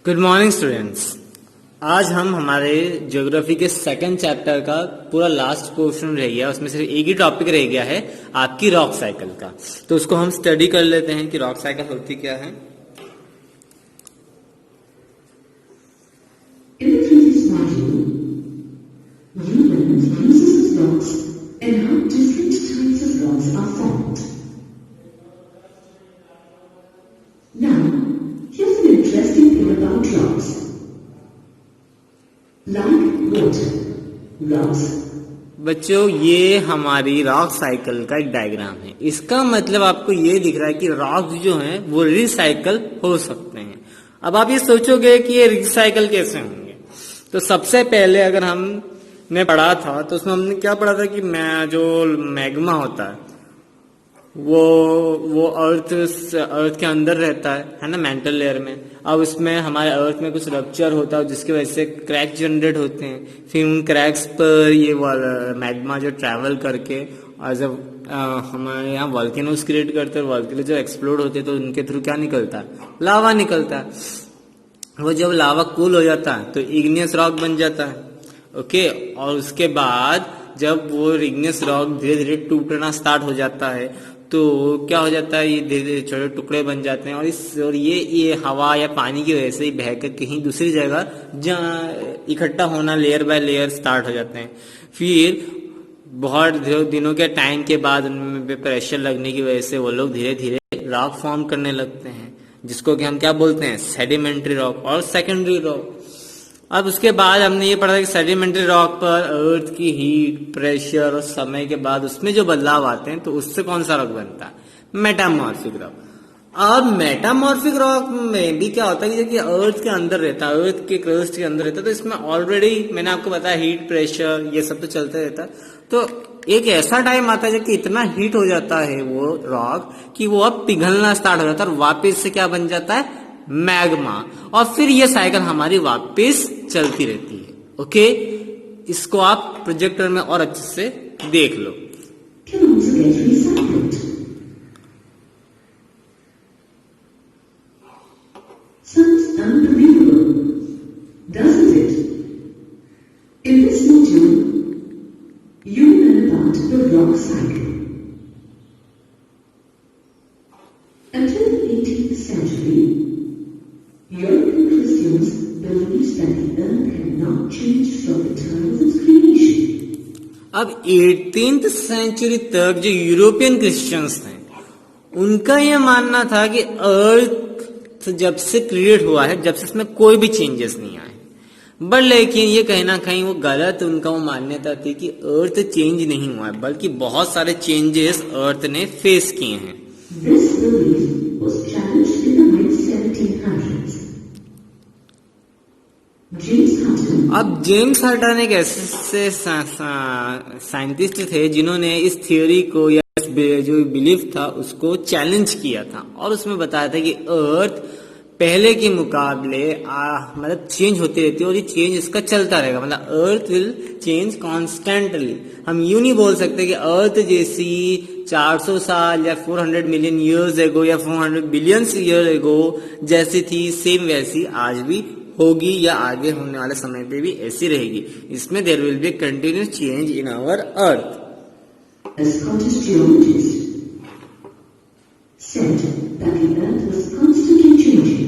Good morning students. आज हम हमारे ज्योग्राफी के सेकंड चैप्टर का पूरा लास्ट पोर्शन रह गया, उसमें सिर्फ एक ही टॉपिक रह गया है आपकी रॉक साइकिल का। तो उसको हम स्टडी कर लेते हैं कि रॉक साइकिल होती क्या है। In the previous module, you learned uses of rocks and how different types of rocks are formed. Now, here's an interesting thing about rocks. Like water, rocks. बच्चों, ये हमारी रॉक साइकिल का एक diagram है। इसका मतलब आपको ये दिख रहा है कि रॉक्स जो हैं वो रिसाइकल हो सकते हैं। अब आप ये सोचोगे कि ये रिसाइकल कैसे होंगे। तो सबसे पहले अगर हमने पढ़ा था तो उसमें हमने क्या पढ़ा था कि जो मैग्मा होता है वो अर्थ के अंदर रहता है ना, मेंटल लेयर में। अब उसमें हमारे अर्थ में कुछ रप्चर होता है जिसकी वजह से क्रैक जनरेट होते हैं। फिर उन क्रैक्स पर ये मैग्मा जो ट्रैवल करके और जब हमारे यहाँ वॉल्केनोस क्रिएट करते हैं, वॉल्केनो जो एक्सप्लोड होते हैं तो उनके थ्रू क्या निकलता है, लावा निकलता है। वो जब लावा कूल हो जाता है तो इग्नियस रॉक बन जाता है। ओके, और उसके बाद जब वो इग्नियस रॉक धीरे धीरे टूटना स्टार्ट हो जाता है तो क्या हो जाता है, ये धीरे धीरे छोटे टुकड़े बन जाते हैं और ये हवा या पानी की वजह से ही बहकर कहीं दूसरी जगह इकट्ठा होना लेयर बाय लेयर स्टार्ट हो जाते हैं। फिर बहुत दिनों के टाइम के बाद उनमें प्रेशर लगने की वजह से वो लोग धीरे धीरे रॉक फॉर्म करने लगते हैं, जिसको कि हम क्या बोलते हैं, सेडिमेंट्री रॉक और सेकेंडरी रॉक। अब उसके बाद हमने ये पढ़ा कि सेडिमेंट्री रॉक पर अर्थ की हीट, प्रेशर और समय के बाद उसमें जो बदलाव आते हैं तो उससे कौन सा रॉक बनता है, मेटामॉर्फिक रॉक। अब मेटामॉर्फिक रॉक में भी क्या होता है कि अर्थ के अंदर रहता है, अर्थ के क्रस्ट के अंदर रहता है, तो इसमें ऑलरेडी मैंने आपको बताया हीट, प्रेशर ये सब तो चलते रहता है। तो एक ऐसा टाइम आता है जब कि इतना हीट हो जाता है वो रॉक कि वो अब पिघलना स्टार्ट हो जाता है और वापस से क्या बन जाता है, मैग्मा। और फिर ये साइकिल हमारी वापस चलती रहती है। ओके, इसको आप प्रोजेक्टर में और अच्छे से देख लो। Sounds unbelievable, doesn't it? In this module, you learn about the rock cycle. Until the 18th century, European Christians believed that the earth had not changed from the time of its creation. अब 18th century तक जो European Christians थे उनका यह मानना था कि अर्थ जब से क्रिएट हुआ है, जब से इसमें कोई भी चेंजेस नहीं आए। बट लेकिन ये कहीं ना कहीं वो गलत, उनका वो मान्यता थी कि अर्थ चेंज नहीं हुआ है, बल्कि बहुत सारे चेंजेस अर्थ ने फेस किए हैं। This belief was challenged in the mid-1700s. James Hutton. अब जेम्स हटन एक ऐसे साइंटिस्ट थे जिन्होंने इस थियोरी को या जो बिलीफ था उसको चैलेंज किया था और उसमें बताया था कि अर्थ पहले के मुकाबले मतलब चेंज होती रहती है और ये चेंज इसका चलता रहेगा, मतलब अर्थ विल चेंज कॉन्स्टेंटली। हम यूं नहीं बोल सकते कि अर्थ जैसी 400 साल या 400 मिलियन ईयर्स एगो या 400 बिलियन ईयर एगो जैसी थी सेम वैसी आज भी होगी या आगे होने वाले समय पे भी ऐसी रहेगी। इसमें there will be continuous change in our earth. A Scottish geologist said that the earth was constantly changing.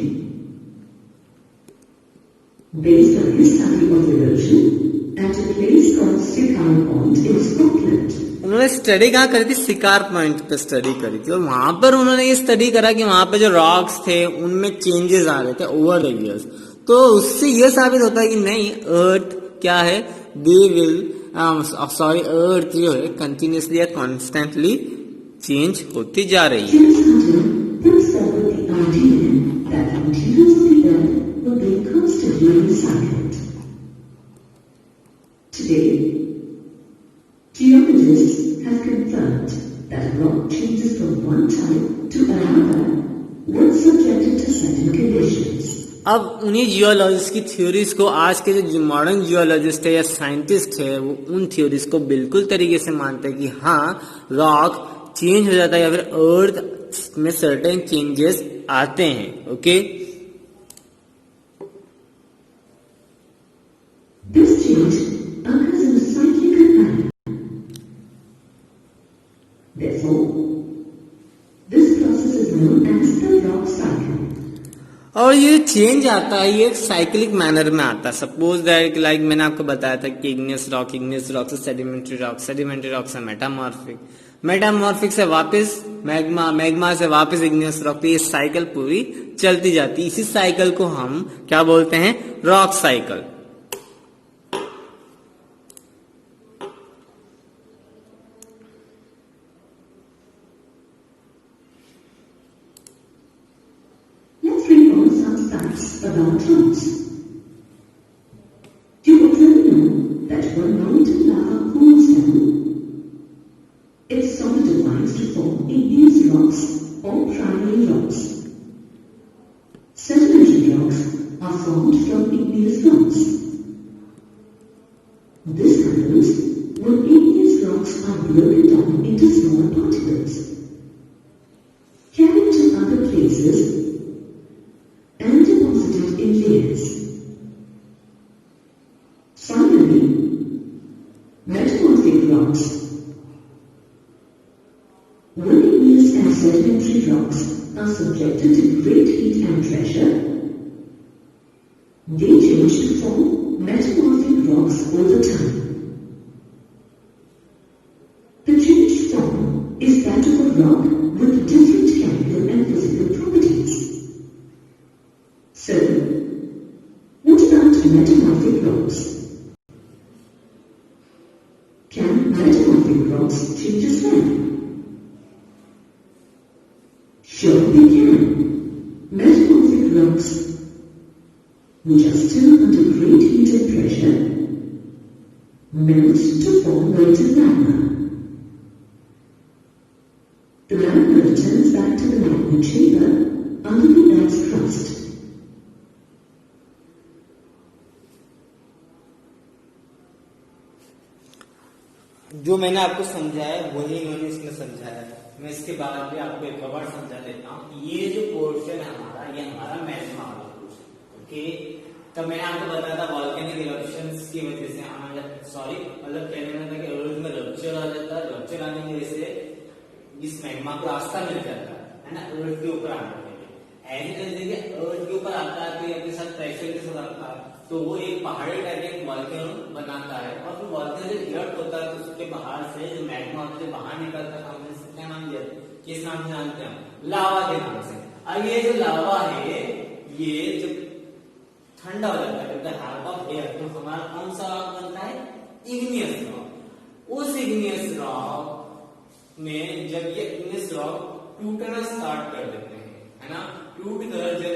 Based on his study of erosion at a place called Sycamore Point in Scotland. उन्होंने study कहाँ करी थी, सिकार point पे study करी थी और वहां पर उन्होंने ये स्टडी करा कि वहां पे जो रॉक्स थे उनमें चेंजेस आ रहे थे ओवर द इयर्स। तो उससे यह साबित होता है कि नहीं, अर्थ क्या है, दे विल अर्थ जो है कंटिन्यूसली या कॉन्स्टेंटली चेंज होती जा रही है। James Hutton then settled the idea that the materials of the earth were being constantly recycled. Today, geologists have confirmed that rock changes from one type to another when subjected to certain conditions. अब उन्हीं geologist की theories को आज के जो modern geologist है या scientist है वो उन थ्योरीज को बिल्कुल तरीके से मानते हैं कि हाँ, रॉक चेंज हो जाता है या फिर अर्थ में सर्टेन चेंजेस आते हैं। ओके, और ये चेंज आता है, ये एक साइक्लिक मैनर में आता है। सपोज दैट लाइक मैंने आपको बताया था कि इग्नियस रॉक से सेडिमेंट्री रॉक से मेटामॉर्फिक से वापस मैग्मा से वापस इग्नियस रॉक। तो ये साइकिल पूरी चलती जाती है। इसी साइकिल को हम क्या बोलते हैं? Rock cycle. Let's recall some facts about rocks. You already know that when molten lava cools down, it solidifies to form igneous rocks or primary rocks. Sedimentary rocks are formed from igneous rocks. This happens when igneous rocks are broken down into small particles, carried to other places and deposited in layers. Finally, metamorphic rocks. When igneous and sedimentary rocks are subjected to great heat and pressure, they change to form metamorphic rocks over time. The changed form is that of a rock with different chemical and physical properties. So, what about metamorphic rocks? Can metamorphic rocks change as well? Sure they can. Metamorphic rocks, which are still under great heat and pressure, melt to form molten magma. The magma returns back to the magma chamber under the Earth's crust. जो मैंने आपको समझाया वही इन्होंने इसमें समझाया है। मैं इसके बाद भी आपको एक और समझा देता हूँ। ये जो पोर्शन है हमारा, ये हमारा मैग्मा वाला पोर्शन। ओके, तब मैंने आपको बताया था वॉल्केनिक इरप्शंस की वजह से मतलब कहने में था कि अर्थ में रप्चर आ जाता है। रप्चर आने की वजह से इस मैग्मा को रास्ता मिल जाता है ना, अर्थ के ऊपर आने के लिए। ऐसे देखिए अर्थ के ऊपर आता है तो अपने साथ प्रेशर के साथ आता है, तो वो एक पहाड़ी टाइप एक वॉल्केनो बनाता है। और फिर वॉल्केनो जब इरप्ट होता है तो उसके बाहर से जो मैग्मा होता है बाहर निकलता है। हमने क्या नाम दिया? किस नाम से जानते हैं? लावा के नाम से। अब ये जो लावा है ये जब ठंडा हो जाता है, जब हाफ ऑफ एयर, तो हमारा कौन सा रॉक बनता है? Igneous rock. उस इग्नियस रॉक में जब ये इग्नियस रॉक टूटना स्टार्ट कर देते हैं, है ना, टूट कर जब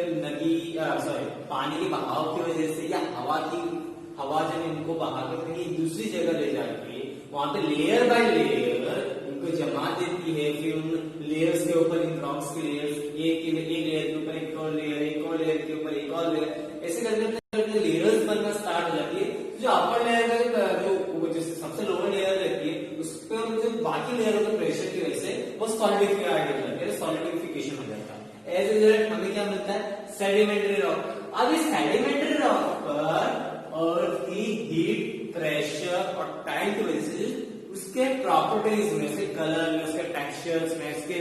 पानी के बहाव की वजह से या हवा जब इनको बहा कर कहीं दूसरी जगह ले जाती है, वहां पे लेयर बाय लेयर इनको जमा देती है। फिर उन लेयर्स के ऊपर, इन रॉक्स के लेयर्स, एक लेयर के ऊपर एक और लेयर, एक और लेयर के ऊपर एक और लेयर, ऐसे करके लेयर्स बनना स्टार्ट हो जाती है। जो अपर लेयर का जो सबसे लोअर लेयर रहती है उस पर जो बाकी लेयरों के प्रेशर की वजह से वो सॉलिडिफाइड हो जाती है, सॉलिडिफिकेशन हो जाता है। एज ए रिजल्ट हमें क्या मिलता है? Sedimentary rock. अब इस सेडिमेंट्री रॉक पर अर्थ की हीट, प्रेशर और टाइम की वजह से उसके प्रॉपर्टीज में, उसके कलर में, उसके टेक्सचर्स में, उसके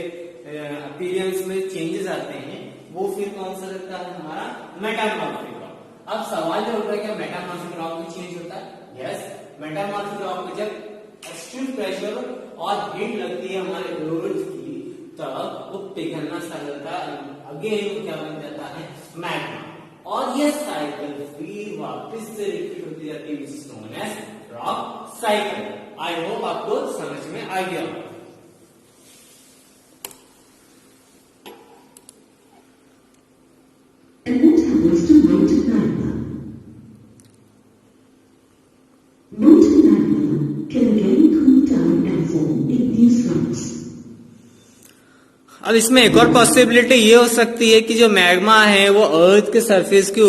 अपीयरेंस में चेंजेस आते हैं। वो फिर कौन सा लगता है? हमारा मेटामॉर्फिक रॉक। अब सवाल जो होता है क्या मेटामॉर्फिक रॉक में चेंज होता है? यस, मेटामॉर्फिक रॉक में जब एक्सट्रीम प्रेशर और हीट लगती है हमारे अर्थ की, तब वो पिघलना स्टार्ट होता है। अगेन क्या बन जाता है? मैग्मा। और ये साइकिल फिर वापस से रिपीट होती जाती है, which is known as rock cycle. I hope आपको समझ में आ गया। And what happens to molten magma? Molten magma can again cool down and form igneous rocks. अब इसमें एक और पॉसिबिलिटी ये हो सकती है कि जो मैग्मा है वो अर्थ के सरफेस के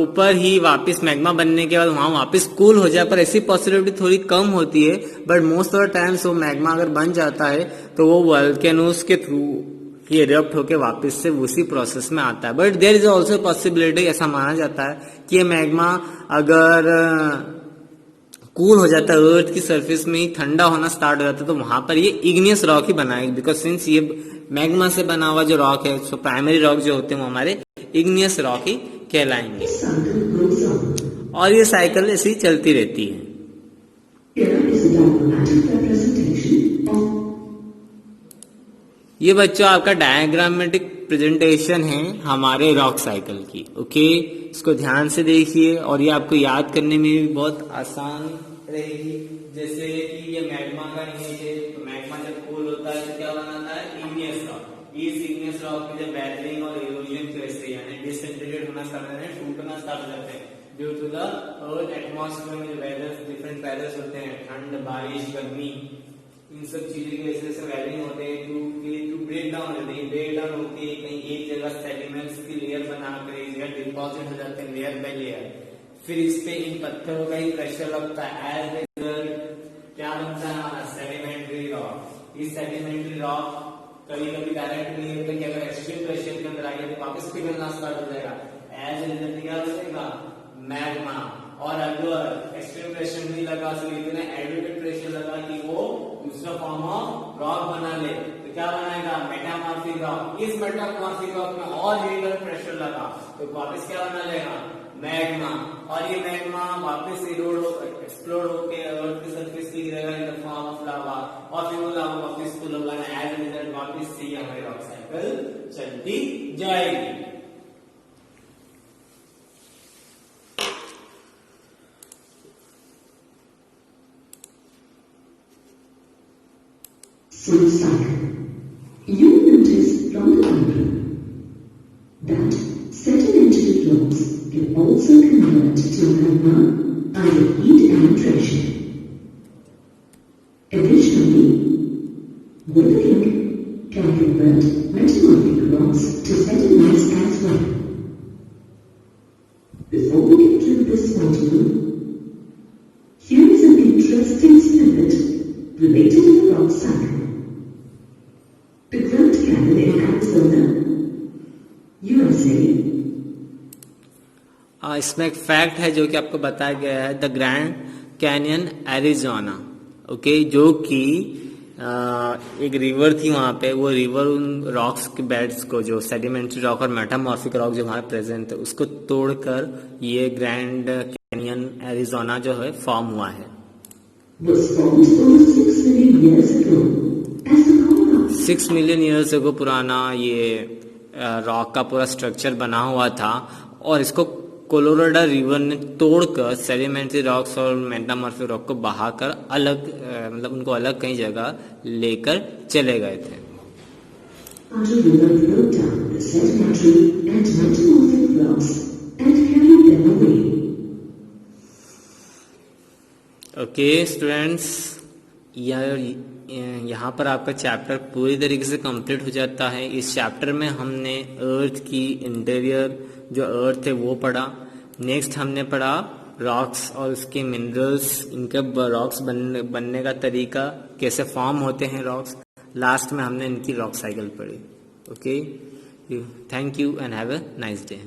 ऊपर ही वापस मैग्मा बनने के बाद वहां वापस कूल हो जाए, पर ऐसी पॉसिबिलिटी थोड़ी कम होती है। But most of the times वो मैग्मा अगर बन जाता है तो वो वोल्केनोस के थ्रू ये इरप्ट होके वापस से उसी प्रोसेस में आता है। But there is also possibility, ऐसा माना जाता है कि ये मैग्मा अगर कूल हो जाता है, अर्थ की सरफेस में ही ठंडा होना स्टार्ट हो जाता है, तो वहां पर ये इग्नियस रॉक ही बनाएगा। बिकॉज सिंस ये मैग्मा से बना हुआ जो रॉक है, उसको प्राइमरी रॉक जो होते हैं वो हमारे इग्नियस रॉक ही कहलाएंगे। The cycle goes on. और ये साइकिल ऐसी चलती रहती है। Here is a diagrammatic representation of ये बच्चों आपका डायग्रामेटिक प्रेजेंटेशन है हमारे रॉक साइकिल की। ओके, इसको ध्यान से देखिए और ये आपको याद करने में भी बहुत आसान रहेगी। जैसे कि ये मैग्मा का इमेज है, तो मैग्मा जब कूल होता है तो क्या बनाता है, इग्नियस रॉक। इस इग्नियस रॉक में जब वेदरिंग और इरोजन की वजह से यानी डिसइंटीग्रेट होना स्टार्ट होते हैं, टूटना स्टार्ट हो जाते हैं due to the earth atmosphere में जो वेदर्स, डिफरेंट वेदर्स होते हैं, ठंड, बारिश, गर्मी, इन सब चीजों की वजह से वेदरिंग होते हैं, टू ब्रेक डाउन होते हैं। ब्रेक डाउन होती है कहीं एक जगह सेडिमेंट्स की लेयर बनाकर एक जगह डिपॉजिट हो जाते हैं लेयर बाय लेयर। फिर इस पे इन पत्थरों का ही प्रेशर लगता है, एज रिजल्ट क्या बनता है हमारा सेडिमेंट्री रॉक। इस सेडिमेंट्री रॉक कभी कभी डायरेक्ट नहीं होता कि अगर एक्सट्रीम प्रेशर के अंदर आ गया तो वापस पिघलना स्टार्ट हो जाएगा, एज रिजल्ट क्या हो जाएगा, मैग्मा। और अगर एक्सट्रीम प्रेशर नहीं लगा, तो इतना एडिक्वेट प्रेशर लगा कि वो दूसरा फॉर्म ऑफ रॉक बना ले, तो क्या बनाएगा, मेटामॉर्फिक रॉक। इस मेटामॉर्फिक रॉक में और हेवियर प्रेशर लगा तो वापस क्या बना लेगा, मैग्मा। और ये मैग्मा वापस एक्सप्लोड होकर अर्थ की सरफेस पे गिरेगा in the form of lava, और फिर वो लावा वापस को लगाना, एज रिजल्ट वापस से हमारी रॉक साइकिल चलती जाएगी। full cycle. You will notice from the diagram that sedimentary rocks can also convert to magma under heat and pressure. Additionally, weathering can convert metamorphic rocks to sediments as well. Before we conclude this module, here is an interesting snippet related to the rock cycle. The Grand Canyon in Arizona, USA. इसमें एक fact है जो कि आपको बताया गया है, the grand canyon Arizona. Okay, जो कि एक रिवर थी वहां पे, वो रिवर उन रॉक्स के बेड्स को, जो सेडिमेंट्री रॉक और मेटामॉर्फिक रॉक जो वहां प्रेजेंट है, उसको तोड़कर ये ग्रैंड कैनियन एरिजोना जो है फॉर्म हुआ है। Was formed over 6 million years ago as the core of 6 million years ago पुराना ये रॉक का पूरा स्ट्रक्चर बना हुआ था, और इसको कोलोराडो रिवर ने तोड़कर सेडिमेंट्री रॉक्स और मेटामॉर्फिक रॉक को बहाकर अलग मतलब उनको अलग कहीं जगह लेकर चले गए थे। After the river broke down the sedimentary and metamorphic rocks and carried them away. Okay students, यहाँ पर आपका चैप्टर पूरी तरीके से कंप्लीट हो जाता है। इस चैप्टर में हमने अर्थ की इंटीरियर जो अर्थ है वो पढ़ा। नेक्स्ट हमने पढ़ा रॉक्स और उसके मिनरल्स, इनके रॉक्स बनने का तरीका, कैसे फॉर्म होते हैं रॉक्स। लास्ट में हमने इनकी रॉक साइकिल पढ़ी। Okay, thank you and have a nice day.